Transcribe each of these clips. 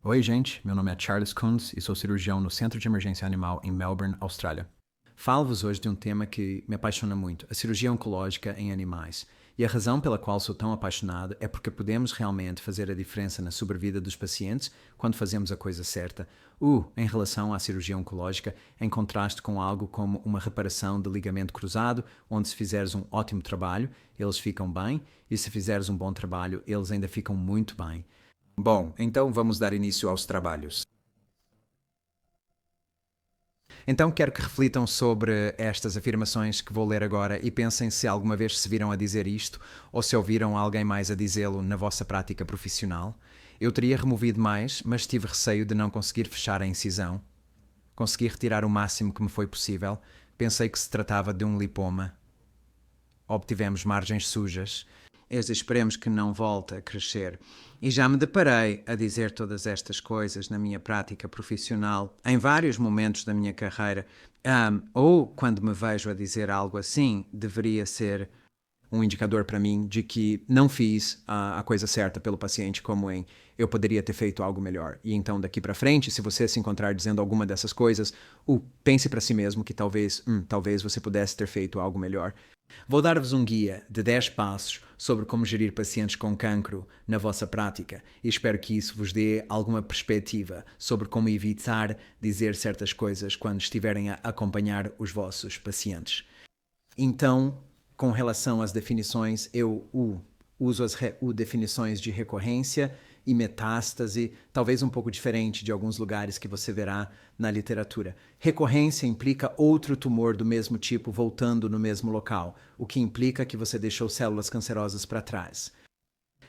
Oi, gente. Meu nome é Charles Kunz e sou cirurgião no Centro de Emergência Animal em Melbourne, Austrália. Falo-vos hoje de um tema que me apaixona muito, a cirurgia oncológica em animais. E a razão pela qual sou tão apaixonado é porque podemos realmente fazer a diferença na sobrevida dos pacientes quando fazemos a coisa certa. Em relação à cirurgia oncológica, em contraste com algo como uma reparação de ligamento cruzado, onde se fizeres um ótimo trabalho, eles ficam bem, e se fizeres um bom trabalho, eles ainda ficam muito bem. Bom, então vamos dar início aos trabalhos. Então quero que reflitam sobre estas afirmações que vou ler agora e pensem se alguma vez se viram a dizer isto ou se ouviram alguém mais a dizê-lo na vossa prática profissional. Eu teria removido mais, mas tive receio de não conseguir fechar a incisão. Consegui retirar o máximo que me foi possível. Pensei que se tratava de um lipoma. Obtivemos margens sujas. Esperemos que não volte a crescer. E já me deparei a dizer todas estas coisas na minha prática profissional, em vários momentos da minha carreira. Ou quando me vejo a dizer algo assim, deveria ser um indicador para mim de que não fiz a coisa certa pelo paciente, como em eu poderia ter feito algo melhor. E então daqui para frente, se você se encontrar dizendo alguma dessas coisas, pense para si mesmo que talvez você pudesse ter feito algo melhor. Vou dar-vos um guia de 10 passos sobre como gerir pacientes com cancro na vossa prática e espero que isso vos dê alguma perspectiva sobre como evitar dizer certas coisas quando estiverem a acompanhar os vossos pacientes. Então, com relação às definições, eu uso as definições de recorrência e metástase, talvez um pouco diferente de alguns lugares que você verá na literatura. Recorrência implica outro tumor do mesmo tipo voltando no mesmo local, o que implica que você deixou células cancerosas para trás.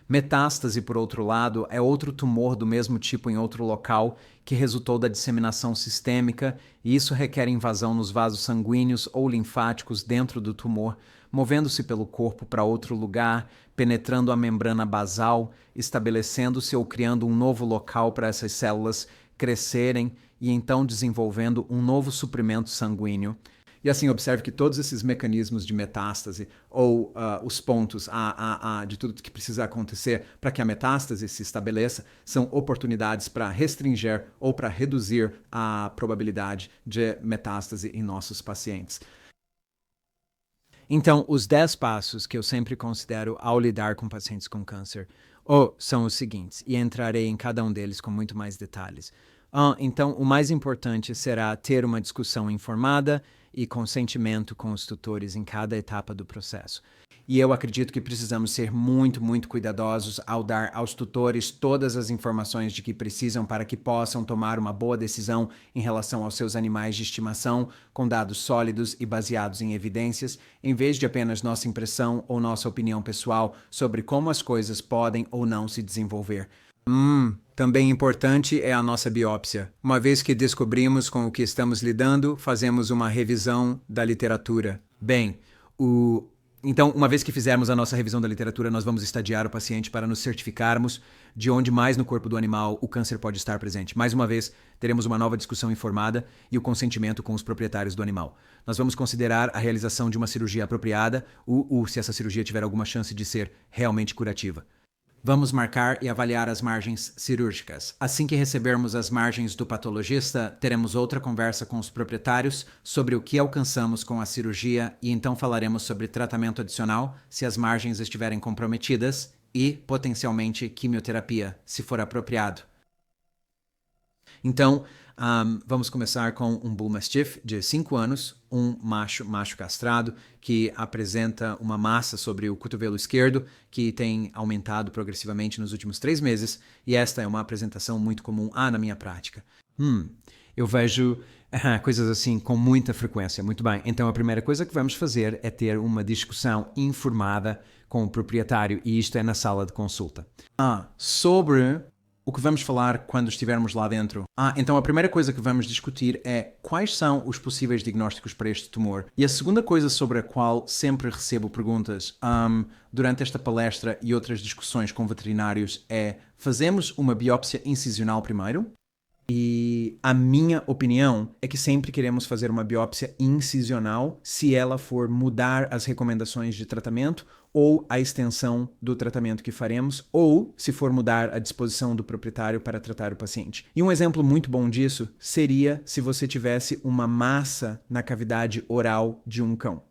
Metástase, por outro lado, é outro tumor do mesmo tipo em outro local que resultou da disseminação sistêmica e isso requer invasão nos vasos sanguíneos ou linfáticos dentro do tumor, movendo-se pelo corpo para outro lugar, penetrando a membrana basal, estabelecendo-se ou criando um novo local para essas células crescerem e então desenvolvendo um novo suprimento sanguíneo. E assim, observe que todos esses mecanismos de metástase, ou os pontos de tudo que precisa acontecer para que a metástase se estabeleça, são oportunidades para restringir ou para reduzir a probabilidade de metástase em nossos pacientes. Então, os 10 passos que eu sempre considero ao lidar com pacientes com câncer são os seguintes, e entrarei em cada um deles com muito mais detalhes. Então, o mais importante será ter uma discussão informada e consentimento com os tutores em cada etapa do processo. E eu acredito que precisamos ser muito, muito cuidadosos ao dar aos tutores todas as informações de que precisam para que possam tomar uma boa decisão em relação aos seus animais de estimação, com dados sólidos e baseados em evidências, em vez de apenas nossa impressão ou nossa opinião pessoal sobre como as coisas podem ou não se desenvolver. Também importante é a nossa biópsia. Uma vez que descobrimos com o que estamos lidando, fazemos uma revisão da literatura. Bem, então, uma vez que fizermos a nossa revisão da literatura, nós vamos estadiar o paciente para nos certificarmos de onde mais no corpo do animal o câncer pode estar presente. Mais uma vez, teremos uma nova discussão informada e o consentimento com os proprietários do animal. Nós vamos considerar a realização de uma cirurgia apropriada, se essa cirurgia tiver alguma chance de ser realmente curativa. Vamos marcar e avaliar as margens cirúrgicas. Assim que recebermos as margens do patologista, teremos outra conversa com os proprietários sobre o que alcançamos com a cirurgia e então falaremos sobre tratamento adicional se as margens estiverem comprometidas e, potencialmente, quimioterapia, se for apropriado. Então, vamos começar com um Bull Mastiff de 5 anos, um macho castrado, que apresenta uma massa sobre o cotovelo esquerdo, que tem aumentado progressivamente nos últimos 3 meses, e esta é uma apresentação muito comum na minha prática. Eu vejo coisas assim com muita frequência. Muito bem, então a primeira coisa que vamos fazer é ter uma discussão informada com o proprietário, e isto é na sala de consulta. Sobre o que vamos falar quando estivermos lá dentro. Então a primeira coisa que vamos discutir é quais são os possíveis diagnósticos para este tumor. E a segunda coisa sobre a qual sempre recebo perguntas durante esta palestra e outras discussões com veterinários é: fazemos uma biópsia incisional primeiro? E a minha opinião é que sempre queremos fazer uma biópsia incisional se ela for mudar as recomendações de tratamento ou a extensão do tratamento que faremos, ou se for mudar a disposição do proprietário para tratar o paciente. E um exemplo muito bom disso seria se você tivesse uma massa na cavidade oral de um cão.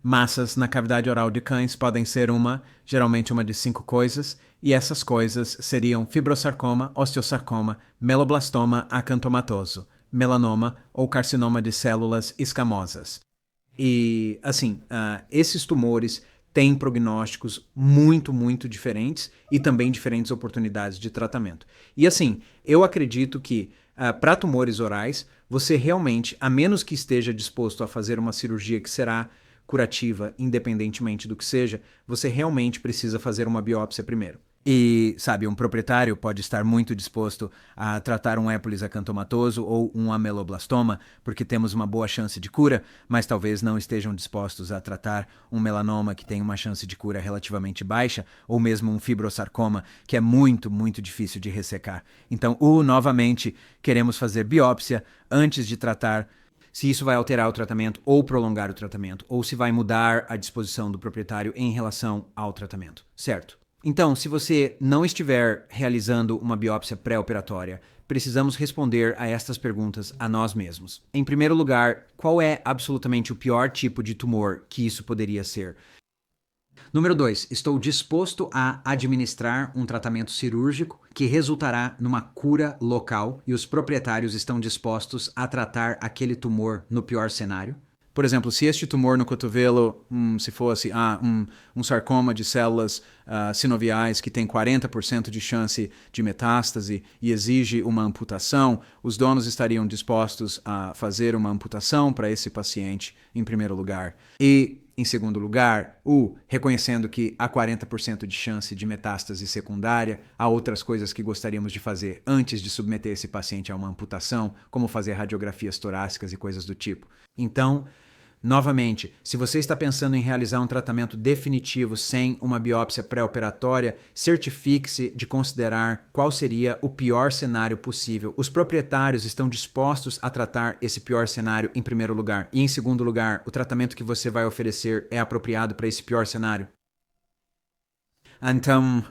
Massas na cavidade oral de cães podem ser geralmente uma de 5 coisas, e essas coisas seriam fibrosarcoma, osteosarcoma, meloblastoma acantomatoso, melanoma ou carcinoma de células escamosas. E, assim, esses tumores têm prognósticos muito, muito diferentes e também diferentes oportunidades de tratamento. E, assim, eu acredito que para tumores orais, você realmente, a menos que esteja disposto a fazer uma cirurgia que será curativa, independentemente do que seja, você realmente precisa fazer uma biópsia primeiro. E, sabe, um proprietário pode estar muito disposto a tratar um Epolis acantomatoso ou um ameloblastoma, porque temos uma boa chance de cura, mas talvez não estejam dispostos a tratar um melanoma que tem uma chance de cura relativamente baixa, ou mesmo um fibrosarcoma, que é muito, muito difícil de ressecar. Então, novamente, queremos fazer biópsia antes de tratar se isso vai alterar o tratamento ou prolongar o tratamento, ou se vai mudar a disposição do proprietário em relação ao tratamento, certo? Então, se você não estiver realizando uma biópsia pré-operatória, precisamos responder a estas perguntas a nós mesmos. Em primeiro lugar, qual é absolutamente o pior tipo de tumor que isso poderia ser? Número 2, estou disposto a administrar um tratamento cirúrgico que resultará numa cura local e os proprietários estão dispostos a tratar aquele tumor no pior cenário? Por exemplo, se este tumor no cotovelo, se fosse um sarcoma de células sinoviais que tem 40% de chance de metástase e exige uma amputação, os donos estariam dispostos a fazer uma amputação para esse paciente, em primeiro lugar. E, em segundo lugar, reconhecendo que há 40% de chance de metástase secundária, há outras coisas que gostaríamos de fazer antes de submeter esse paciente a uma amputação, como fazer radiografias torácicas e coisas do tipo. Então, novamente, se você está pensando em realizar um tratamento definitivo sem uma biópsia pré-operatória, certifique-se de considerar qual seria o pior cenário possível. Os proprietários estão dispostos a tratar esse pior cenário em primeiro lugar. E em segundo lugar, o tratamento que você vai oferecer é apropriado para esse pior cenário? Então,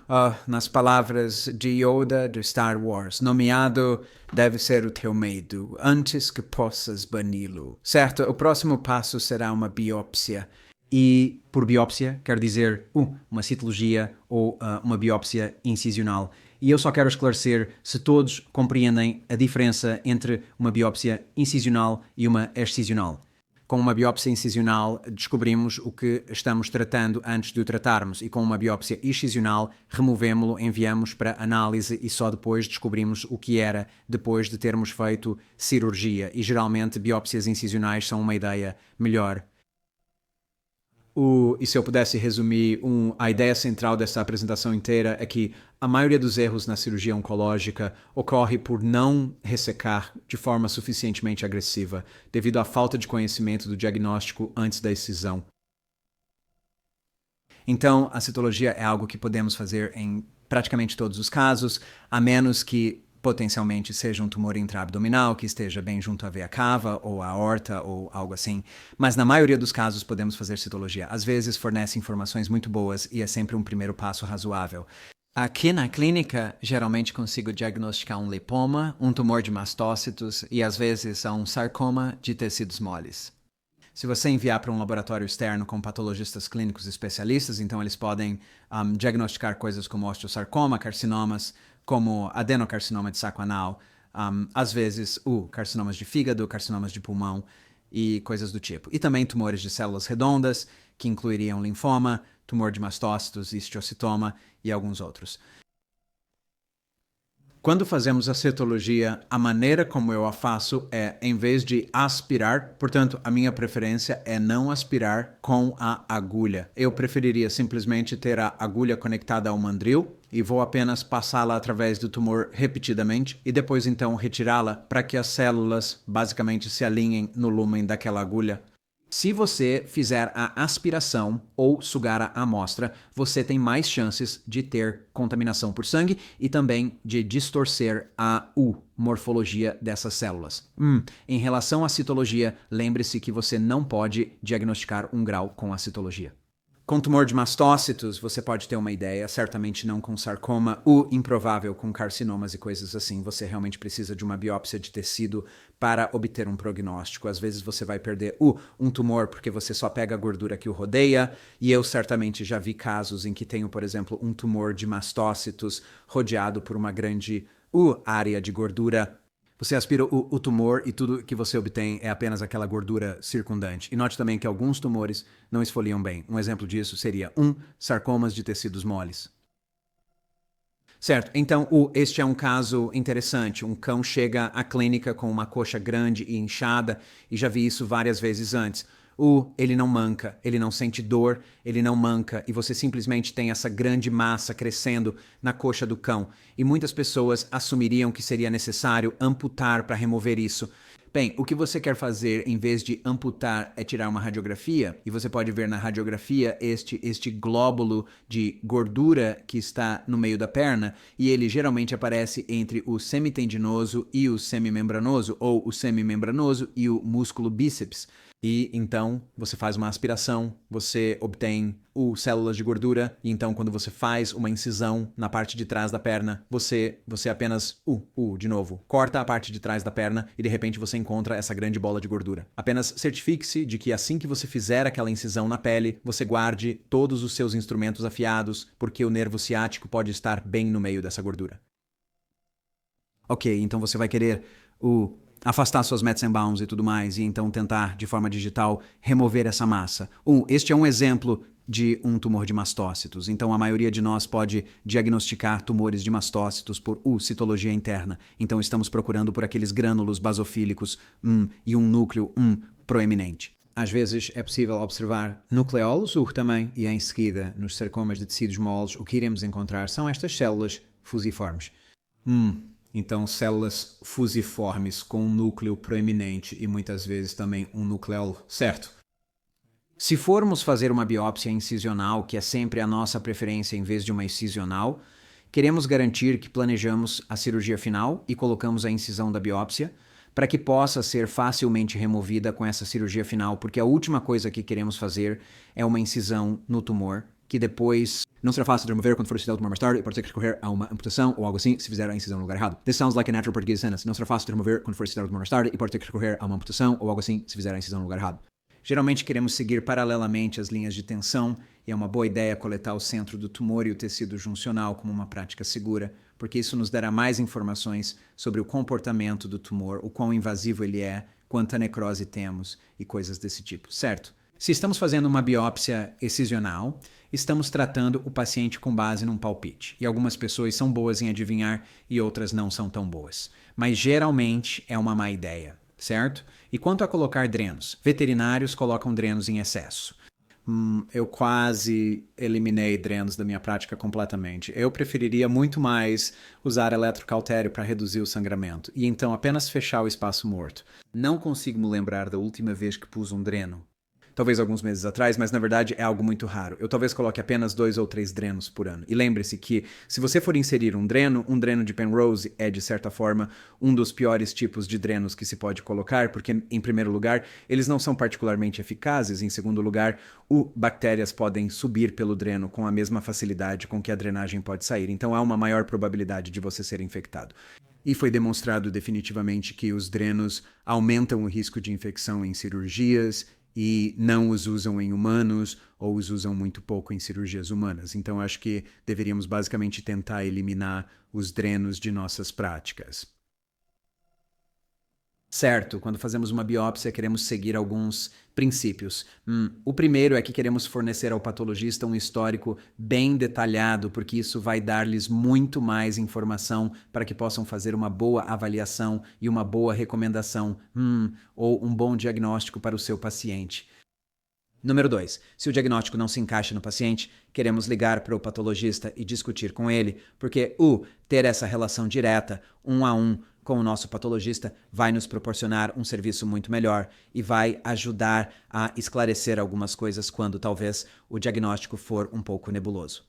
nas palavras de Yoda do Star Wars, nomeado deve ser o teu medo, antes que possas bani-lo. Certo, o próximo passo será uma biópsia. E por biópsia quer dizer uma citologia ou uma biópsia incisional. E eu só quero esclarecer se todos compreendem a diferença entre uma biópsia incisional e uma excisional. Com uma biópsia incisional, descobrimos o que estamos tratando antes de o tratarmos, e com uma biópsia excisional, removemos-lo, enviamos para análise e só depois descobrimos o que era depois de termos feito cirurgia. E geralmente biópsias incisionais são uma ideia melhor. E se eu pudesse resumir, a ideia central dessa apresentação inteira é que a maioria dos erros na cirurgia oncológica ocorre por não ressecar de forma suficientemente agressiva, devido à falta de conhecimento do diagnóstico antes da excisão. Então, a citologia é algo que podemos fazer em praticamente todos os casos, a menos que potencialmente seja um tumor intraabdominal que esteja bem junto à veia cava ou à aorta ou algo assim. Mas na maioria dos casos podemos fazer citologia. Às vezes fornece informações muito boas e é sempre um primeiro passo razoável. Aqui na clínica, geralmente consigo diagnosticar um lipoma, um tumor de mastócitos e às vezes um sarcoma de tecidos moles. Se você enviar para um laboratório externo com patologistas clínicos especialistas, então eles podem diagnosticar coisas como osteosarcoma, carcinomas, como adenocarcinoma de saco anal, às vezes carcinomas de fígado, carcinomas de pulmão e coisas do tipo. E também tumores de células redondas, que incluiriam linfoma, tumor de mastócitos, histiocytoma e alguns outros. Quando fazemos a citologia, a maneira como eu a faço é, em vez de aspirar, portanto, a minha preferência é não aspirar com a agulha. Eu preferiria simplesmente ter a agulha conectada ao mandril e vou apenas passá-la através do tumor repetidamente e depois então retirá-la para que as células basicamente se alinhem no lúmen daquela agulha. Se você fizer a aspiração ou sugar a amostra, você tem mais chances de ter contaminação por sangue e também de distorcer a morfologia dessas células. Em relação à citologia, lembre-se que você não pode diagnosticar um grau com a citologia. Com tumor de mastócitos, você pode ter uma ideia, certamente não com sarcoma, improvável com carcinomas e coisas assim. Você realmente precisa de uma biópsia de tecido para obter um prognóstico. Às vezes você vai perder um tumor porque você só pega a gordura que o rodeia, e eu certamente já vi casos em que tenho, por exemplo, um tumor de mastócitos rodeado por uma grande área de gordura. Você aspira o tumor e tudo que você obtém é apenas aquela gordura circundante. E note também que alguns tumores não esfoliam bem. Um exemplo disso seria sarcomas de tecidos moles. Certo, então este é um caso interessante. Um cão chega à clínica com uma coxa grande e inchada, e já vi isso várias vezes antes. Ele não manca, ele não sente dor, ele não manca, e você simplesmente tem essa grande massa crescendo na coxa do cão. E muitas pessoas assumiriam que seria necessário amputar para remover isso. Bem, o que você quer fazer em vez de amputar é tirar uma radiografia, e você pode ver na radiografia este glóbulo de gordura que está no meio da perna, e ele geralmente aparece entre o semitendinoso e o semimembranoso, ou o semimembranoso e o músculo bíceps. E então você faz uma aspiração, você obtém células de gordura, e então quando você faz uma incisão na parte de trás da perna, você apenas, de novo, corta a parte de trás da perna e de repente você encontra essa grande bola de gordura. Apenas certifique-se de que assim que você fizer aquela incisão na pele, você guarde todos os seus instrumentos afiados, porque o nervo ciático pode estar bem no meio dessa gordura. Ok, então você vai querer afastar suas Metz and Bounds e tudo mais, e então tentar, de forma digital, remover essa massa. Este é um exemplo de um tumor de mastócitos. Então, a maioria de nós pode diagnosticar tumores de mastócitos por citologia interna. Então, estamos procurando por aqueles grânulos basofílicos e um núcleo proeminente. Às vezes é possível observar nucleolos, também, e em seguida, nos sarcomas de tecidos moles, o que iremos encontrar são estas células fusiformes. Então, células fusiformes com um núcleo proeminente e muitas vezes também um nucleolo, certo? Se formos fazer uma biópsia incisional, que é sempre a nossa preferência em vez de uma excisional, queremos garantir que planejamos a cirurgia final e colocamos a incisão da biópsia para que possa ser facilmente removida com essa cirurgia final, porque a última coisa que queremos fazer é uma incisão no tumor, que depois não será fácil de remover quando for extraído o tumor mais tarde e pode ter que recorrer a uma amputação ou algo assim se fizer a incisão no lugar errado. This sounds like a natural Portuguese sentence. Não será fácil de remover quando for extraído o tumor mais tarde e pode ter que recorrer a uma amputação ou algo assim se fizer a incisão no lugar errado. Geralmente queremos seguir paralelamente as linhas de tensão, e é uma boa ideia coletar o centro do tumor e o tecido juncional como uma prática segura, porque isso nos dará mais informações sobre o comportamento do tumor, o quão invasivo ele é, quanta necrose temos e coisas desse tipo, certo? Se estamos fazendo uma biópsia excisional, estamos tratando o paciente com base num palpite. E algumas pessoas são boas em adivinhar e outras não são tão boas. Mas geralmente é uma má ideia, certo? E quanto a colocar drenos? Veterinários colocam drenos em excesso. Eu quase eliminei drenos da minha prática completamente. Eu preferiria muito mais usar eletrocautério para reduzir o sangramento e então apenas fechar o espaço morto. Não consigo me lembrar da última vez que pus um dreno. Talvez alguns meses atrás, mas na verdade é algo muito raro. Eu talvez coloque apenas 2 ou 3 drenos por ano. E lembre-se que, se você for inserir um dreno de Penrose é, de certa forma, um dos piores tipos de drenos que se pode colocar, porque, em primeiro lugar, eles não são particularmente eficazes. Em segundo lugar, bactérias podem subir pelo dreno com a mesma facilidade com que a drenagem pode sair. Então há uma maior probabilidade de você ser infectado. E foi demonstrado definitivamente que os drenos aumentam o risco de infecção em cirurgias e não os usam em humanos ou os usam muito pouco em cirurgias humanas. Então, acho que deveríamos basicamente tentar eliminar os drenos de nossas práticas. Certo, quando fazemos uma biópsia, queremos seguir alguns princípios. O primeiro é que queremos fornecer ao patologista um histórico bem detalhado, porque isso vai dar-lhes muito mais informação para que possam fazer uma boa avaliação e uma boa recomendação, ou um bom diagnóstico para o seu paciente. Número 2. Se o diagnóstico não se encaixa no paciente, queremos ligar para o patologista e discutir com ele, porque ter essa relação direta, 1 a 1, com o nosso patologista vai nos proporcionar um serviço muito melhor e vai ajudar a esclarecer algumas coisas quando talvez o diagnóstico for um pouco nebuloso.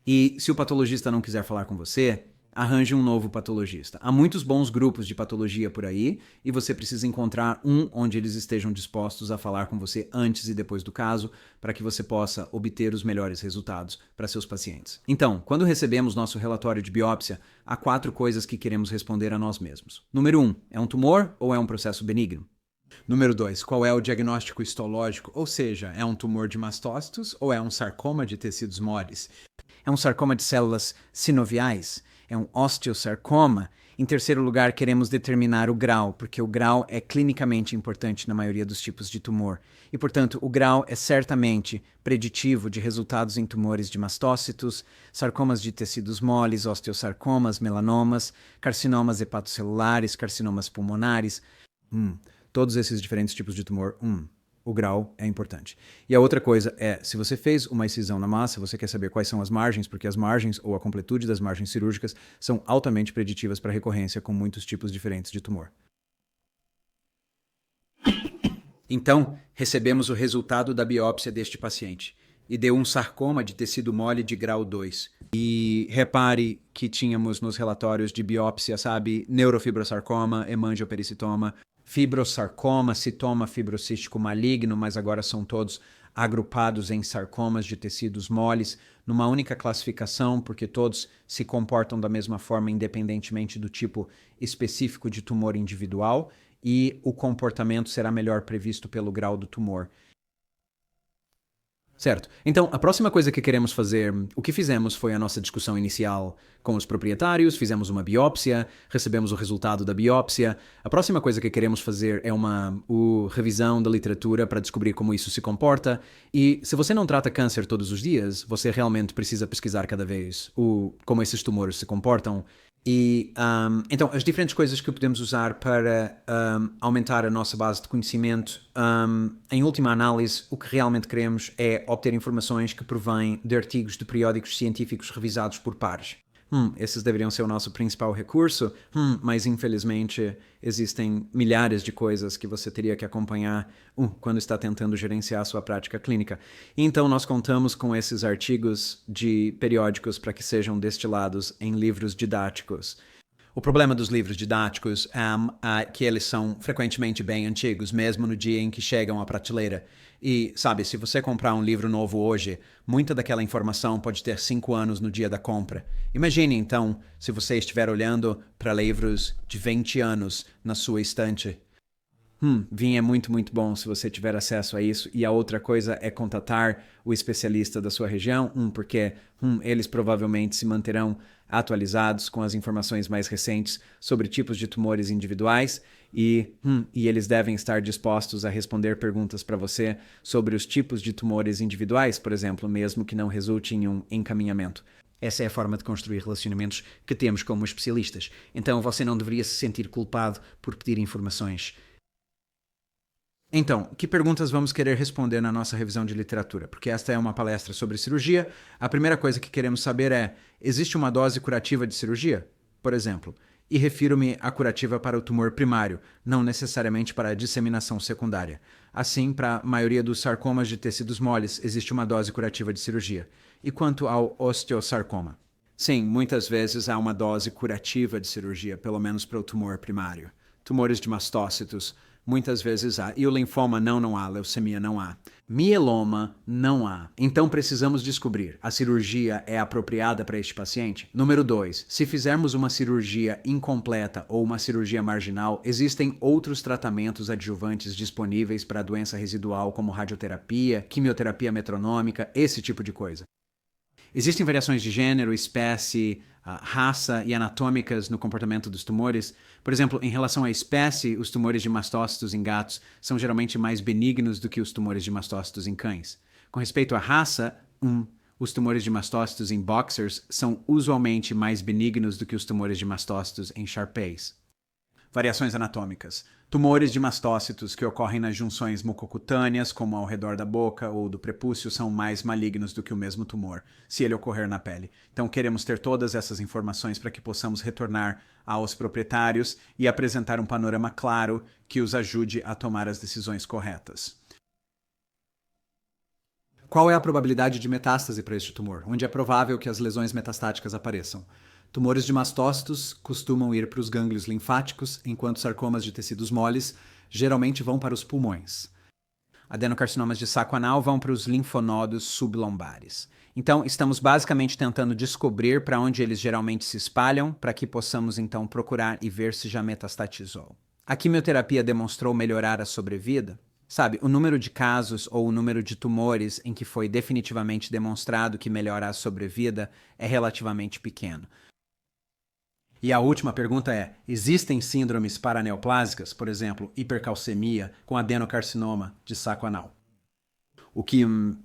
E se o patologista não quiser falar com você, arranje um novo patologista. Há muitos bons grupos de patologia por aí e você precisa encontrar um onde eles estejam dispostos a falar com você antes e depois do caso para que você possa obter os melhores resultados para seus pacientes. Então, quando recebemos nosso relatório de biópsia, há 4 coisas que queremos responder a nós mesmos. Número 1, é um tumor ou é um processo benigno? Número 2, qual é o diagnóstico histológico? Ou seja, é um tumor de mastócitos ou é um sarcoma de tecidos moles? É um sarcoma de células sinoviais? É um osteosarcoma? Em terceiro lugar, queremos determinar o grau, porque o grau é clinicamente importante na maioria dos tipos de tumor. E, portanto, o grau é certamente preditivo de resultados em tumores de mastócitos, sarcomas de tecidos moles, osteosarcomas, melanomas, carcinomas hepatocelulares, carcinomas pulmonares. Todos esses diferentes tipos de tumor, o grau é importante. E a outra coisa é, se você fez uma incisão na massa, você quer saber quais são as margens, porque as margens ou a completude das margens cirúrgicas são altamente preditivas para recorrência com muitos tipos diferentes de tumor. Então, recebemos o resultado da biópsia deste paciente e deu um sarcoma de tecido mole de grau 2. E repare que tínhamos nos relatórios de biópsia, neurofibrosarcoma, hemangiopericitoma, fibrosarcoma, citoma fibrocístico maligno, mas agora são todos agrupados em sarcomas de tecidos moles, numa única classificação, porque todos se comportam da mesma forma, independentemente do tipo específico de tumor individual, e o comportamento será melhor previsto pelo grau do tumor. Certo. Então, a próxima coisa que queremos fazer, o que fizemos foi a nossa discussão inicial com os proprietários, fizemos uma biópsia, recebemos o resultado da biópsia. A próxima coisa que queremos fazer é uma revisão da literatura para descobrir como isso se comporta. E se você não trata câncer todos os dias, você realmente precisa pesquisar cada vez como esses tumores se comportam. E, então, as diferentes coisas que podemos usar para aumentar a nossa base de conhecimento, em última análise, o que realmente queremos é obter informações que provêm de artigos de periódicos científicos revisados por pares. Esses deveriam ser o nosso principal recurso, mas infelizmente existem milhares de coisas que você teria que acompanhar quando está tentando gerenciar a sua prática clínica. Então nós contamos com esses artigos de periódicos para que sejam destilados em livros didáticos. O problema dos livros didáticos é que eles são frequentemente bem antigos, mesmo no dia em que chegam à prateleira. E, sabe, se você comprar um livro novo hoje, muita daquela informação pode ter 5 anos no dia da compra. Imagine, então, se você estiver olhando para livros de 20 anos na sua estante. Vinho é muito, muito bom se você tiver acesso a isso. E a outra coisa é contatar o especialista da sua região, porque eles provavelmente se manterão atualizados com as informações mais recentes sobre tipos de tumores individuais e eles devem estar dispostos a responder perguntas para você sobre os tipos de tumores individuais, por exemplo, mesmo que não resulte em um encaminhamento. Essa é a forma de construir relacionamentos que temos como especialistas. Então você não deveria se sentir culpado por pedir informações. Então, que perguntas vamos querer responder na nossa revisão de literatura? Porque esta é uma palestra sobre cirurgia. A primeira coisa que queremos saber é: existe uma dose curativa de cirurgia? Por exemplo, e refiro-me à curativa para o tumor primário, não necessariamente para a disseminação secundária. Assim, para a maioria dos sarcomas de tecidos moles, existe uma dose curativa de cirurgia. E quanto ao osteosarcoma? Sim, muitas vezes há uma dose curativa de cirurgia, pelo menos para o tumor primário. Tumores de mastócitos, muitas vezes há. E o linfoma não há, leucemia não há. Mieloma não há. Então precisamos descobrir, a cirurgia é apropriada para este paciente? Número 2, se fizermos uma cirurgia incompleta ou uma cirurgia marginal, existem outros tratamentos adjuvantes disponíveis para a doença residual, como radioterapia, quimioterapia metronômica, esse tipo de coisa. Existem variações de gênero, espécie, raça e anatômicas no comportamento dos tumores. Por exemplo, em relação à espécie, os tumores de mastócitos em gatos são geralmente mais benignos do que os tumores de mastócitos em cães. Com respeito à raça, os tumores de mastócitos em boxers são usualmente mais benignos do que os tumores de mastócitos em Shar-Peis. Variações anatômicas. Tumores de mastócitos que ocorrem nas junções mucocutâneas, como ao redor da boca ou do prepúcio, são mais malignos do que o mesmo tumor, se ele ocorrer na pele. Então queremos ter todas essas informações para que possamos retornar aos proprietários e apresentar um panorama claro que os ajude a tomar as decisões corretas. Qual é a probabilidade de metástase para este tumor, onde é provável que as lesões metastáticas apareçam? Tumores de mastócitos costumam ir para os gânglios linfáticos, enquanto sarcomas de tecidos moles geralmente vão para os pulmões. Adenocarcinomas de saco anal vão para os linfonodos sublombares. Então, estamos basicamente tentando descobrir para onde eles geralmente se espalham, para que possamos então procurar e ver se já metastatizou. A quimioterapia demonstrou melhorar a sobrevida? Sabe, o número de casos ou o número de tumores em que foi definitivamente demonstrado que melhora a sobrevida é relativamente pequeno. E a última pergunta é: existem síndromes paraneoplásicas, por exemplo, hipercalcemia com adenocarcinoma de saco anal? O que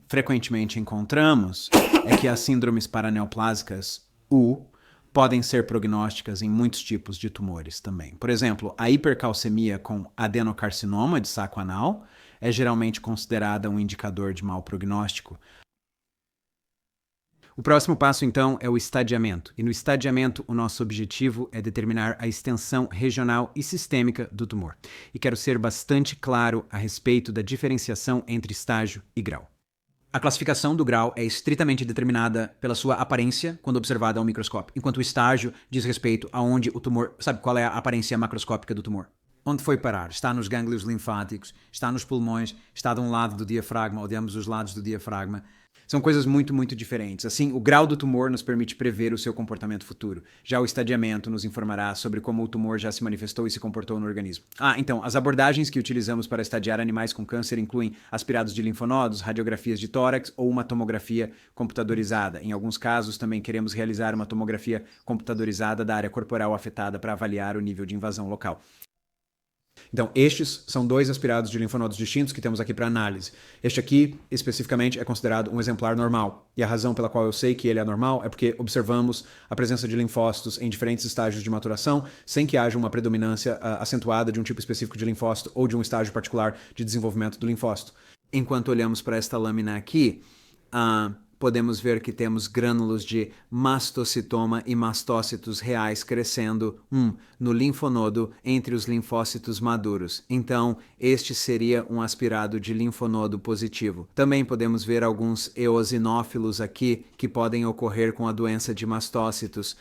frequentemente encontramos é que as síndromes paraneoplásicas U podem ser prognósticas em muitos tipos de tumores também. Por exemplo, a hipercalcemia com adenocarcinoma de saco anal é geralmente considerada um indicador de mau prognóstico. O próximo passo, então, é o estadiamento. E no estadiamento, o nosso objetivo é determinar a extensão regional e sistêmica do tumor. E quero ser bastante claro a respeito da diferenciação entre estágio e grau. A classificação do grau é estritamente determinada pela sua aparência quando observada ao microscópio, enquanto o estágio diz respeito a onde o tumor... Sabe qual é a aparência macroscópica do tumor? Onde foi parar? Está nos gânglios linfáticos, está nos pulmões, está de um lado do diafragma ou de ambos os lados do diafragma. São coisas muito, muito diferentes. Assim, o grau do tumor nos permite prever o seu comportamento futuro. Já o estadiamento nos informará sobre como o tumor já se manifestou e se comportou no organismo. Então, as abordagens que utilizamos para estadiar animais com câncer incluem aspirados de linfonodos, radiografias de tórax ou uma tomografia computadorizada. Em alguns casos, também queremos realizar uma tomografia computadorizada da área corporal afetada para avaliar o nível de invasão local. Então, estes são dois aspirados de linfonodos distintos que temos aqui para análise. Este aqui, especificamente, é considerado um exemplar normal. E a razão pela qual eu sei que ele é normal é porque observamos a presença de linfócitos em diferentes estágios de maturação, sem que haja uma predominância acentuada de um tipo específico de linfócito ou de um estágio particular de desenvolvimento do linfócito. Enquanto olhamos para esta lâmina aqui, podemos ver que temos grânulos de mastocitoma e mastócitos reais crescendo no linfonodo entre os linfócitos maduros. Então, este seria um aspirado de linfonodo positivo. Também podemos ver alguns eosinófilos aqui que podem ocorrer com a doença de mastócitos.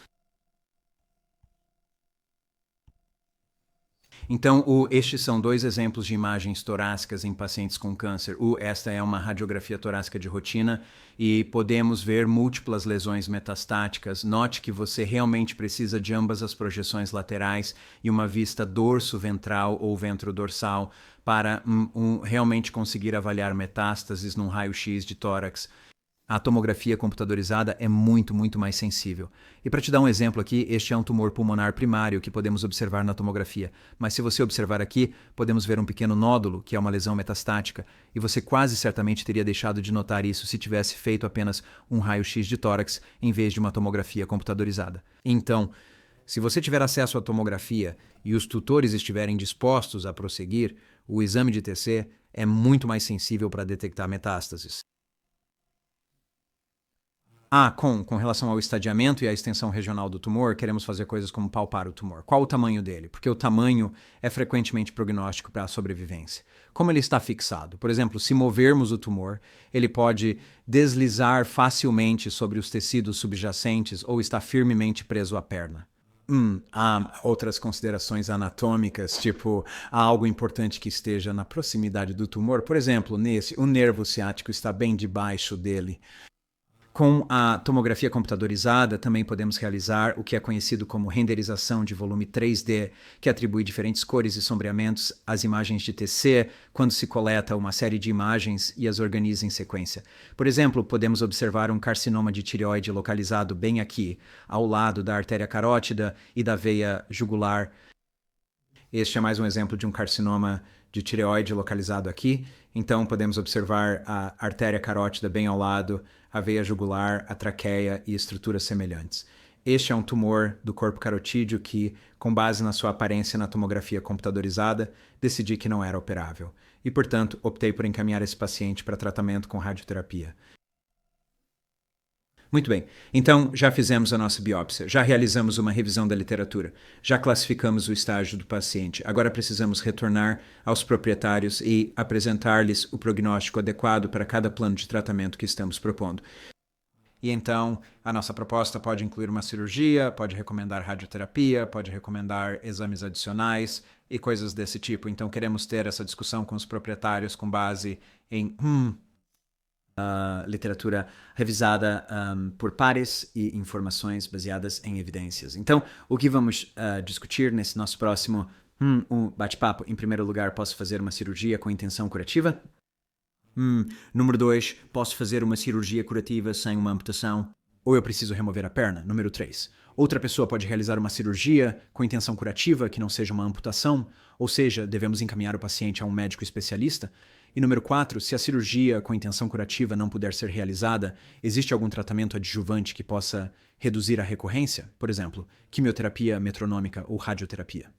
Então, estes são dois exemplos de imagens torácicas em pacientes com câncer. Esta é uma radiografia torácica de rotina e podemos ver múltiplas lesões metastáticas. Note que você realmente precisa de ambas as projeções laterais e uma vista dorso-ventral ou ventro-dorsal para realmente conseguir avaliar metástases num raio-x de tórax. A tomografia computadorizada é muito, muito mais sensível. E para te dar um exemplo aqui, este é um tumor pulmonar primário que podemos observar na tomografia. Mas se você observar aqui, podemos ver um pequeno nódulo, que é uma lesão metastática, e você quase certamente teria deixado de notar isso se tivesse feito apenas um raio-x de tórax em vez de uma tomografia computadorizada. Então, se você tiver acesso à tomografia e os tutores estiverem dispostos a prosseguir, o exame de TC é muito mais sensível para detectar metástases. Com relação ao estadiamento e à extensão regional do tumor, queremos fazer coisas como palpar o tumor. Qual o tamanho dele? Porque o tamanho é frequentemente prognóstico para a sobrevivência. Como ele está fixado? Por exemplo, se movermos o tumor, ele pode deslizar facilmente sobre os tecidos subjacentes ou está firmemente preso à perna. Há outras considerações anatômicas, tipo, há algo importante que esteja na proximidade do tumor. Por exemplo, o nervo ciático está bem debaixo dele. Com a tomografia computadorizada, também podemos realizar o que é conhecido como renderização de volume 3D, que atribui diferentes cores e sombreamentos às imagens de TC quando se coleta uma série de imagens e as organiza em sequência. Por exemplo, podemos observar um carcinoma de tireoide localizado bem aqui, ao lado da artéria carótida e da veia jugular. Este é mais um exemplo de um carcinoma de tireoide localizado aqui. Então, podemos observar a artéria carótida bem ao lado, a veia jugular, a traqueia e estruturas semelhantes. este é um tumor do corpo carotídeo que, com base na sua aparência na tomografia computadorizada, decidi que não era operável. E, portanto, optei por encaminhar esse paciente para tratamento com radioterapia. Muito bem, então já fizemos a nossa biópsia, já realizamos uma revisão da literatura, já classificamos o estágio do paciente. Agora precisamos retornar aos proprietários e apresentar-lhes o prognóstico adequado para cada plano de tratamento que estamos propondo. E então, a nossa proposta pode incluir uma cirurgia, pode recomendar radioterapia, pode recomendar exames adicionais e coisas desse tipo. Então, queremos ter essa discussão com os proprietários com base em literatura revisada por pares e informações baseadas em evidências. Então, o que vamos discutir nesse nosso próximo bate-papo? Em primeiro lugar, posso fazer uma cirurgia com intenção curativa? Número 2, posso fazer uma cirurgia curativa sem uma amputação? Ou eu preciso remover a perna? Número 3, outra pessoa pode realizar uma cirurgia com intenção curativa que não seja uma amputação? Ou seja, devemos encaminhar o paciente a um médico especialista? E número 4, se a cirurgia com intenção curativa não puder ser realizada, existe algum tratamento adjuvante que possa reduzir a recorrência? Por exemplo, quimioterapia metronômica ou radioterapia.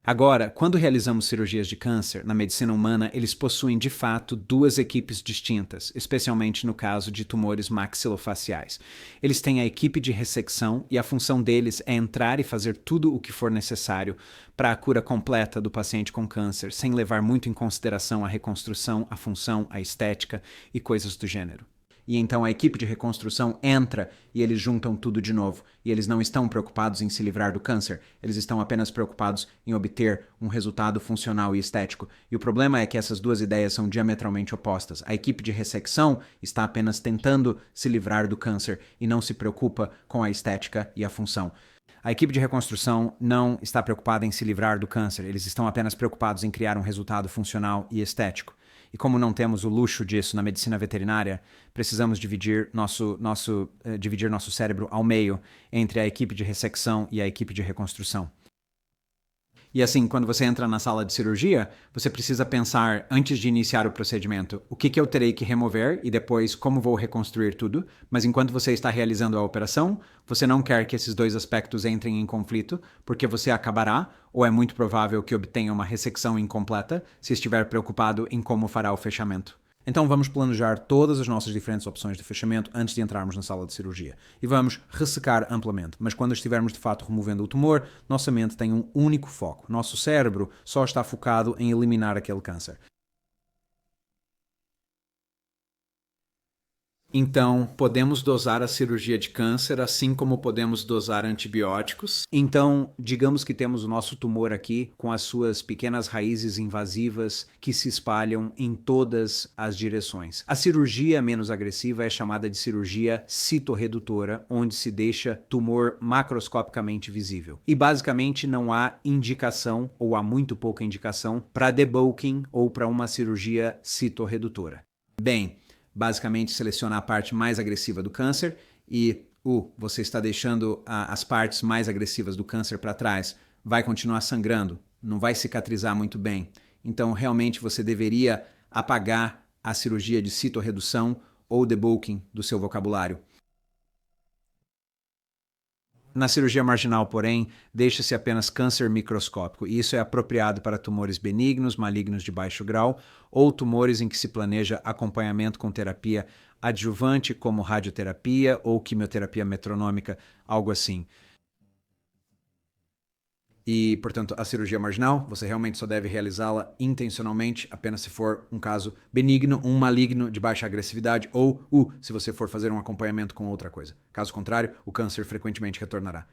Agora, quando realizamos cirurgias de câncer, na medicina humana, eles possuem de fato duas equipes distintas, especialmente no caso de tumores maxilofaciais. Eles têm a equipe de ressecção e a função deles é entrar e fazer tudo o que for necessário para a cura completa do paciente com câncer, sem levar muito em consideração a reconstrução, a função, a estética e coisas do gênero. E então a equipe de reconstrução entra e eles juntam tudo de novo. E eles não estão preocupados em se livrar do câncer, eles estão apenas preocupados em obter um resultado funcional e estético. E o problema é que essas duas ideias são diametralmente opostas. A equipe de ressecção está apenas tentando se livrar do câncer e não se preocupa com a estética e a função. A equipe de reconstrução não está preocupada em se livrar do câncer, eles estão apenas preocupados em criar um resultado funcional e estético. E como não temos o luxo disso na medicina veterinária, precisamos dividir nosso cérebro ao meio entre a equipe de ressecção e a equipe de reconstrução. E assim, quando você entra na sala de cirurgia, você precisa pensar, antes de iniciar o procedimento, o que eu terei que remover e depois como vou reconstruir tudo. Mas enquanto você está realizando a operação, você não quer que esses dois aspectos entrem em conflito, porque você acabará, ou é muito provável que obtenha uma ressecção incompleta, se estiver preocupado em como fará o fechamento. Então vamos planejar todas as nossas diferentes opções de fechamento antes de entrarmos na sala de cirurgia. E vamos ressecar amplamente. Mas quando estivermos de fato removendo o tumor, nossa mente tem um único foco. Nosso cérebro só está focado em eliminar aquele câncer. Então, podemos dosar a cirurgia de câncer assim como podemos dosar antibióticos. Então, digamos que temos o nosso tumor aqui com as suas pequenas raízes invasivas que se espalham em todas as direções. A cirurgia menos agressiva é chamada de cirurgia citorredutora, onde se deixa tumor macroscopicamente visível. E basicamente não há indicação, ou há muito pouca indicação, para debulking ou para uma cirurgia citorredutora. Bem, basicamente seleciona a parte mais agressiva do câncer e você está deixando as partes mais agressivas do câncer para trás. Vai continuar sangrando, não vai cicatrizar muito bem. Então, realmente, você deveria apagar a cirurgia de citorredução ou debulking do seu vocabulário. Na cirurgia marginal, porém, deixa-se apenas câncer microscópico, e isso é apropriado para tumores benignos, malignos de baixo grau, ou tumores em que se planeja acompanhamento com terapia adjuvante, como radioterapia ou quimioterapia metronômica, algo assim. E, portanto, a cirurgia marginal, você realmente só deve realizá-la intencionalmente, apenas se for um caso benigno, um maligno de baixa agressividade, ou se você for fazer um acompanhamento com outra coisa. Caso contrário, o câncer frequentemente retornará.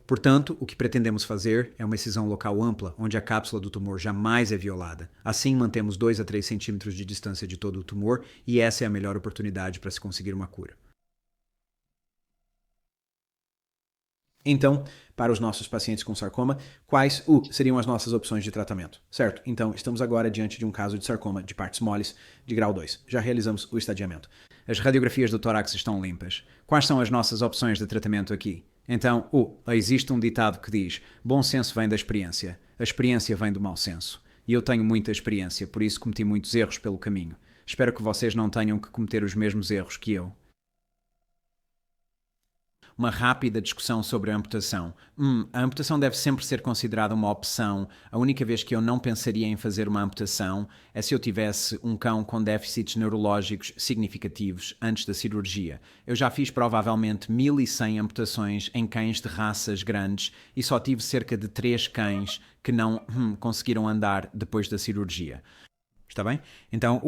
Portanto, o que pretendemos fazer é uma excisão local ampla, onde a cápsula do tumor jamais é violada. Assim, mantemos 2 a 3 centímetros de distância de todo o tumor, e essa é a melhor oportunidade para se conseguir uma cura. Então, para os nossos pacientes com sarcoma, quais seriam as nossas opções de tratamento? Certo? Então, estamos agora diante de um caso de sarcoma de partes moles de grau 2. Já realizamos o estadiamento. As radiografias do tórax estão limpas. Quais são as nossas opções de tratamento aqui? Então, existe um ditado que diz: bom senso vem da experiência, a experiência vem do mau senso. E eu tenho muita experiência, por isso cometi muitos erros pelo caminho. Espero que vocês não tenham que cometer os mesmos erros que eu. Uma rápida discussão sobre a amputação. A amputação deve sempre ser considerada uma opção. A única vez que eu não pensaria em fazer uma amputação é se eu tivesse um cão com déficits neurológicos significativos antes da cirurgia. Eu já fiz provavelmente 1100 amputações em cães de raças grandes e só tive cerca de 3 cães que não conseguiram andar depois da cirurgia. Está bem? Então,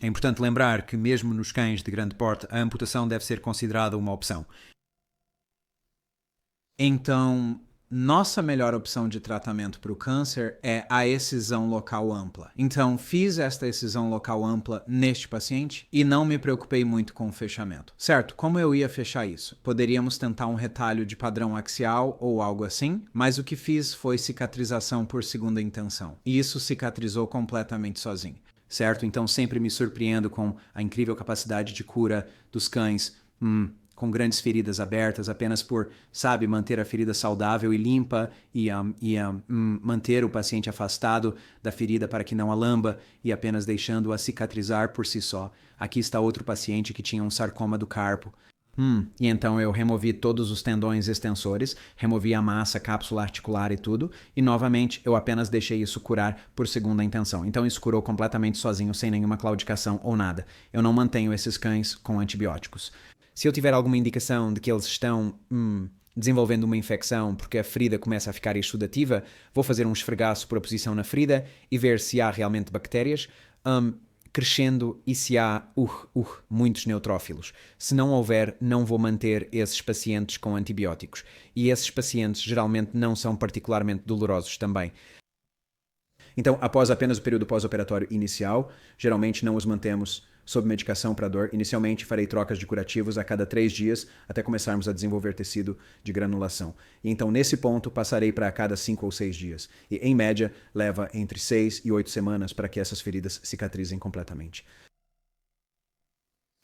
é importante lembrar que mesmo nos cães de grande porte, a amputação deve ser considerada uma opção. Então, nossa melhor opção de tratamento para o câncer é a excisão local ampla. Então, fiz esta excisão local ampla neste paciente e não me preocupei muito com o fechamento. Certo, como eu ia fechar isso? Poderíamos tentar um retalho de padrão axial ou algo assim, mas o que fiz foi cicatrização por segunda intenção. E isso cicatrizou completamente sozinho. Certo? Então, sempre me surpreendo com a incrível capacidade de cura dos cães. Com grandes feridas abertas, apenas por, manter a ferida saudável e limpa e manter o paciente afastado da ferida para que não a lamba e apenas deixando-a cicatrizar por si só. Aqui está outro paciente que tinha um sarcoma do carpo. E então eu removi todos os tendões extensores, removi a massa, cápsula articular e tudo, e novamente eu apenas deixei isso curar por segunda intenção. Então isso curou completamente sozinho, sem nenhuma claudicação ou nada. Eu não mantenho esses cães com antibióticos. Se eu tiver alguma indicação de que eles estão desenvolvendo uma infecção porque a ferida começa a ficar exudativa, vou fazer um esfregaço por a posição na ferida e ver se há realmente bactérias crescendo e se há muitos neutrófilos. Se não houver, não vou manter esses pacientes com antibióticos. E esses pacientes geralmente não são particularmente dolorosos também. Então, após apenas o período pós-operatório inicial, geralmente não os mantemos sob medicação para dor. Inicialmente, farei trocas de curativos a cada 3 dias até começarmos a desenvolver tecido de granulação. E então, nesse ponto, passarei para a cada 5 ou 6 dias. E, em média, leva entre 6 e 8 semanas para que essas feridas cicatrizem completamente.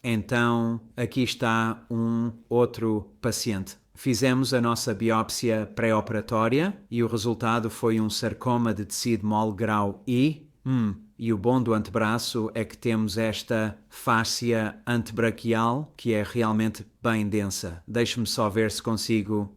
Então, aqui está um outro paciente. Fizemos a nossa biópsia pré-operatória e o resultado foi um sarcoma de tecido mole grau I. E o bom do antebraço é que temos esta fáscia antebraquial que é realmente bem densa. Deixe-me só ver se consigo...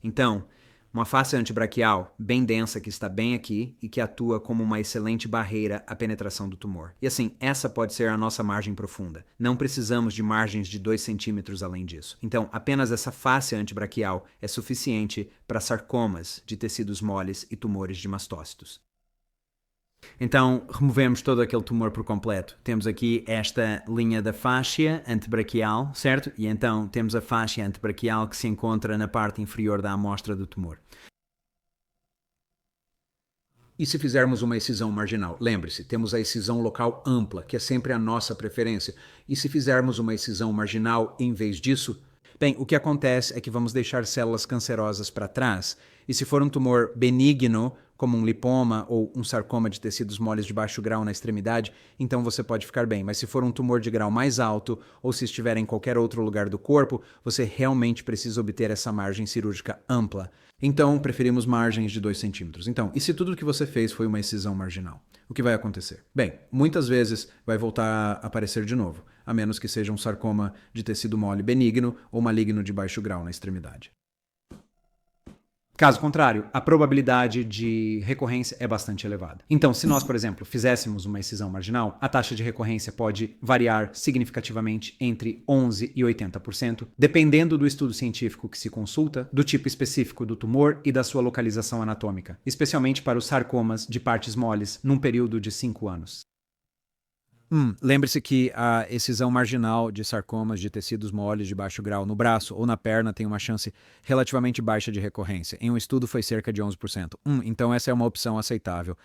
Então, uma fáscia antebraquial bem densa que está bem aqui e que atua como uma excelente barreira à penetração do tumor. E assim, essa pode ser a nossa margem profunda. Não precisamos de margens de 2 centímetros além disso. Então, apenas essa fáscia antebraquial é suficiente para sarcomas de tecidos moles e tumores de mastócitos. Então, removemos todo aquele tumor por completo. Temos aqui esta linha da fáscia antebraquial, certo? E então temos a fáscia antebraquial que se encontra na parte inferior da amostra do tumor. E se fizermos uma excisão marginal? Lembre-se, temos a excisão local ampla, que é sempre a nossa preferência. E se fizermos uma excisão marginal em vez disso? Bem, o que acontece é que vamos deixar células cancerosas para trás. E se for um tumor benigno, como um lipoma ou um sarcoma de tecidos moles de baixo grau na extremidade, então você pode ficar bem. Mas se for um tumor de grau mais alto ou se estiver em qualquer outro lugar do corpo, você realmente precisa obter essa margem cirúrgica ampla. Então, preferimos margens de 2 centímetros. Então, e se tudo o que você fez foi uma excisão marginal? O que vai acontecer? Bem, muitas vezes vai voltar a aparecer de novo, a menos que seja um sarcoma de tecido mole benigno ou maligno de baixo grau na extremidade. Caso contrário, a probabilidade de recorrência é bastante elevada. Então, se nós, por exemplo, fizéssemos uma excisão marginal, a taxa de recorrência pode variar significativamente entre 11% e 80%, dependendo do estudo científico que se consulta, do tipo específico do tumor e da sua localização anatômica, especialmente para os sarcomas de partes moles, num período de 5 anos. Lembre-se que a excisão marginal de sarcomas de tecidos moles de baixo grau no braço ou na perna tem uma chance relativamente baixa de recorrência. Em um estudo foi cerca de 11%. Então essa é uma opção aceitável.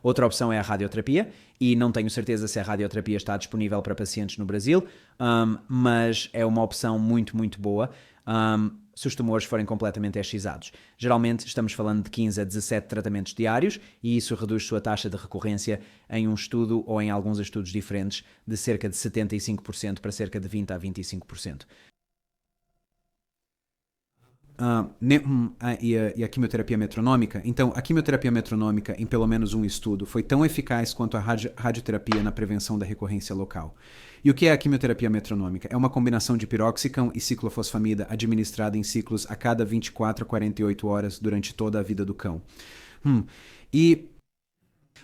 Outra opção é a radioterapia, e não tenho certeza se a radioterapia está disponível para pacientes no Brasil, mas é uma opção muito, muito boa. Se os tumores forem completamente excisados. Geralmente estamos falando de 15 a 17 tratamentos diários e isso reduz sua taxa de recorrência em um estudo ou em alguns estudos diferentes de cerca de 75% para cerca de 20 a 25%. E a quimioterapia metronômica. Então, a quimioterapia metronômica, em pelo menos um estudo, foi tão eficaz quanto a radioterapia na prevenção da recorrência local. E o que é a quimioterapia metronômica? É uma combinação de piroxicam e ciclofosfamida administrada em ciclos a cada 24 a 48 horas durante toda a vida do cão. E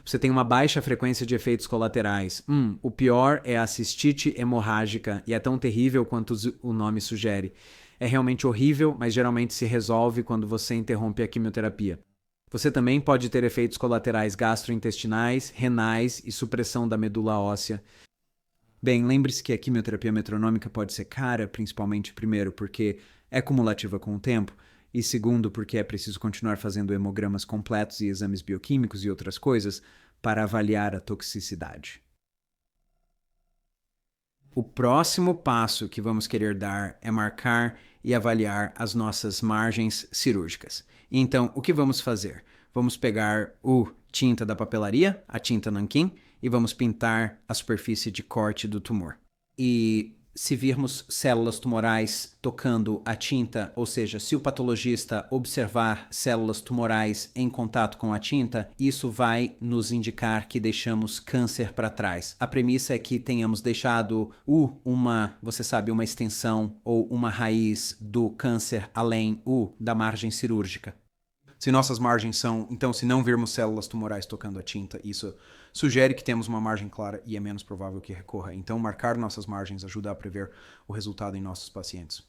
você tem uma baixa frequência de efeitos colaterais. O pior é a cistite hemorrágica e é tão terrível quanto o nome sugere. É realmente horrível, mas geralmente se resolve quando você interrompe a quimioterapia. Você também pode ter efeitos colaterais gastrointestinais, renais e supressão da medula óssea. Bem, lembre-se que a quimioterapia metronômica pode ser cara, principalmente, primeiro, porque é cumulativa com o tempo, e segundo, porque é preciso continuar fazendo hemogramas completos e exames bioquímicos e outras coisas para avaliar a toxicidade. O próximo passo que vamos querer dar é marcar e avaliar as nossas margens cirúrgicas. Então, o que vamos fazer? Vamos pegar a tinta da papelaria, a tinta nanquim, e vamos pintar a superfície de corte do tumor. E se virmos células tumorais tocando a tinta, ou seja, se o patologista observar células tumorais em contato com a tinta, isso vai nos indicar que deixamos câncer para trás. A premissa é que tenhamos deixado uma extensão ou uma raiz do câncer além da margem cirúrgica. Se nossas margens são... Então, se não virmos células tumorais tocando a tinta, isso sugere que temos uma margem clara e é menos provável que recorra. Então, marcar nossas margens ajuda a prever o resultado em nossos pacientes.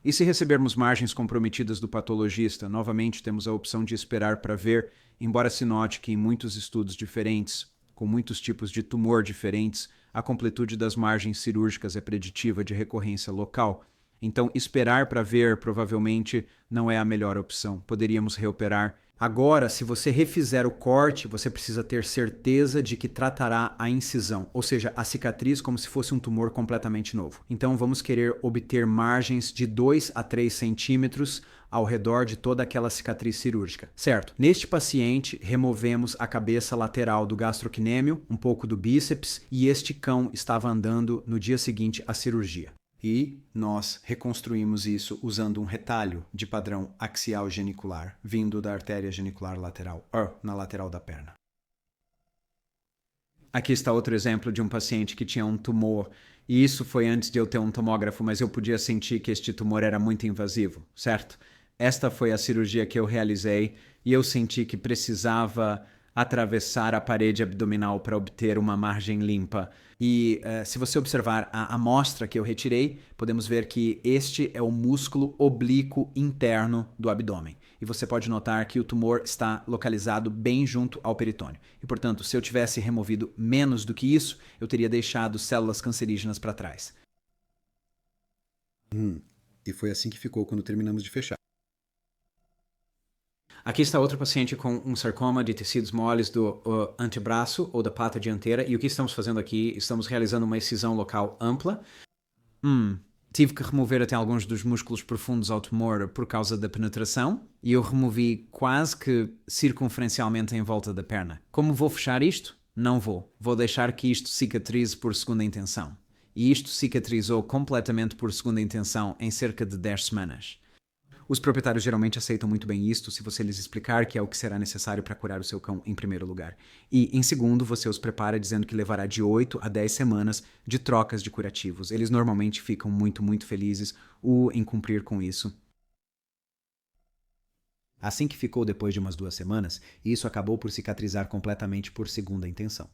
E se recebermos margens comprometidas do patologista, novamente temos a opção de esperar para ver, embora se note que em muitos estudos diferentes, com muitos tipos de tumor diferentes, a completude das margens cirúrgicas é preditiva de recorrência local. Então, esperar para ver provavelmente não é a melhor opção. Poderíamos reoperar. Agora, se você refizer o corte, você precisa ter certeza de que tratará a incisão, ou seja, a cicatriz como se fosse um tumor completamente novo. Então, vamos querer obter margens de 2 a 3 centímetros ao redor de toda aquela cicatriz cirúrgica, certo? Neste paciente, removemos a cabeça lateral do gastrocnêmio, um pouco do bíceps, e este cão estava andando no dia seguinte à cirurgia. E nós reconstruímos isso usando um retalho de padrão axial genicular, vindo da artéria genicular lateral, na lateral da perna. Aqui está outro exemplo de um paciente que tinha um tumor, e isso foi antes de eu ter um tomógrafo, mas eu podia sentir que este tumor era muito invasivo, certo? Esta foi a cirurgia que eu realizei, e eu senti que precisava atravessar a parede abdominal para obter uma margem limpa. E se você observar a amostra que eu retirei, podemos ver que este é o músculo oblíquo interno do abdômen. E você pode notar que o tumor está localizado bem junto ao peritônio. E, portanto, se eu tivesse removido menos do que isso, eu teria deixado células cancerígenas para trás. E foi assim que ficou quando terminamos de fechar. Aqui está outro paciente com um sarcoma de tecidos moles do antebraço ou da pata dianteira. E o que estamos fazendo aqui? Estamos realizando uma excisão local ampla. Tive que remover até alguns dos músculos profundos ao tumor por causa da penetração. E eu removi quase que circunferencialmente em volta da perna. Como vou fechar isto? Não vou. Vou deixar que isto cicatrize por segunda intenção. E isto cicatrizou completamente por segunda intenção em cerca de 10 semanas. Os proprietários geralmente aceitam muito bem isto se você lhes explicar que é o que será necessário para curar o seu cão em primeiro lugar. E, em segundo, você os prepara dizendo que levará de 8 a 10 semanas de trocas de curativos. Eles normalmente ficam muito, muito felizes em cumprir com isso. Assim que ficou depois de umas 2 semanas, isso acabou por cicatrizar completamente por segunda intenção.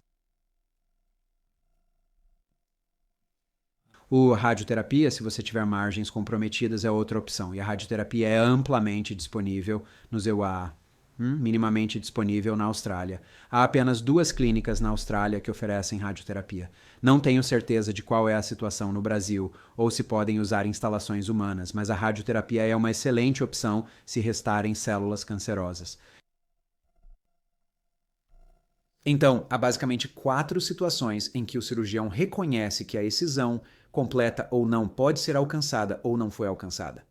A radioterapia, se você tiver margens comprometidas, é outra opção. E a radioterapia é amplamente disponível no ZEUA, minimamente disponível na Austrália. Há apenas 2 clínicas na Austrália que oferecem radioterapia. Não tenho certeza de qual é a situação no Brasil ou se podem usar instalações humanas, mas a radioterapia é uma excelente opção se restarem células cancerosas. Então, há basicamente 4 situações em que o cirurgião reconhece que a excisão completa ou não pode ser alcançada ou não foi alcançada.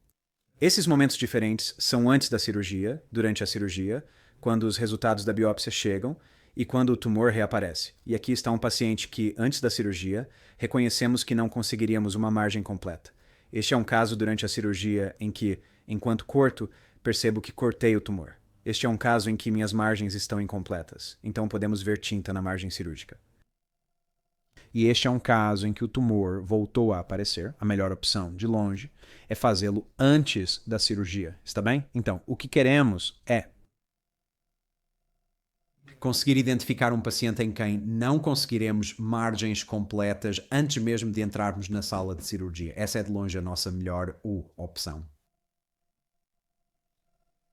Esses momentos diferentes são antes da cirurgia, durante a cirurgia, quando os resultados da biópsia chegam e quando o tumor reaparece. E aqui está um paciente que, antes da cirurgia, reconhecemos que não conseguiríamos uma margem completa. Este é um caso durante a cirurgia em que, enquanto corto, percebo que cortei o tumor. Este é um caso em que minhas margens estão incompletas, então podemos ver tinta na margem cirúrgica. E este é um caso em que o tumor voltou a aparecer. A melhor opção, de longe, é fazê-lo antes da cirurgia, está bem? Então, o que queremos é conseguir identificar um paciente em quem não conseguiremos margens completas antes mesmo de entrarmos na sala de cirurgia. Essa é de longe a nossa melhor opção.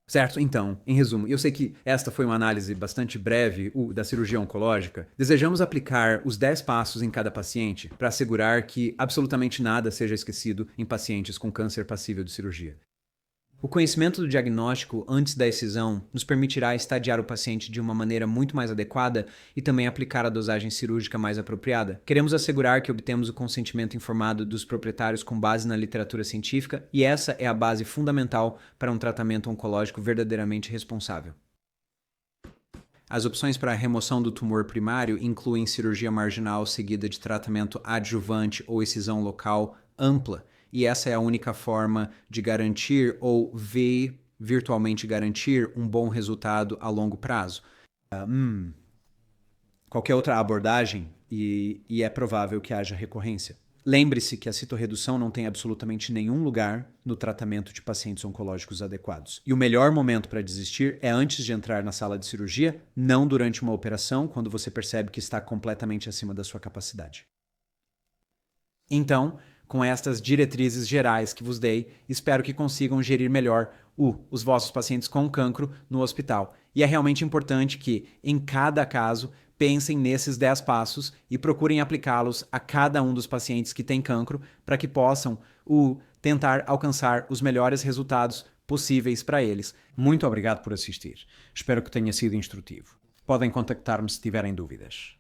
Certo, então, em resumo, eu sei que esta foi uma análise bastante breve da cirurgia oncológica. Desejamos aplicar os 10 passos em cada paciente para assegurar que absolutamente nada seja esquecido em pacientes com câncer passível de cirurgia. O conhecimento do diagnóstico antes da excisão nos permitirá estadiar o paciente de uma maneira muito mais adequada e também aplicar a dosagem cirúrgica mais apropriada. Queremos assegurar que obtemos o consentimento informado dos proprietários com base na literatura científica, e essa é a base fundamental para um tratamento oncológico verdadeiramente responsável. As opções para a remoção do tumor primário incluem cirurgia marginal seguida de tratamento adjuvante ou excisão local ampla, e essa é a única forma de garantir ou virtualmente garantir um bom resultado a longo prazo. Qualquer outra abordagem e é provável que haja recorrência. Lembre-se que a citorredução não tem absolutamente nenhum lugar no tratamento de pacientes oncológicos adequados. E o melhor momento para desistir é antes de entrar na sala de cirurgia, não durante uma operação, quando você percebe que está completamente acima da sua capacidade. Então, com estas diretrizes gerais que vos dei, espero que consigam gerir melhor os vossos pacientes com cancro no hospital. E é realmente importante que, em cada caso, pensem nesses 10 passos e procurem aplicá-los a cada um dos pacientes que têm cancro para que possam tentar alcançar os melhores resultados possíveis para eles. Muito obrigado por assistir. Espero que tenha sido instrutivo. Podem contactar-me se tiverem dúvidas.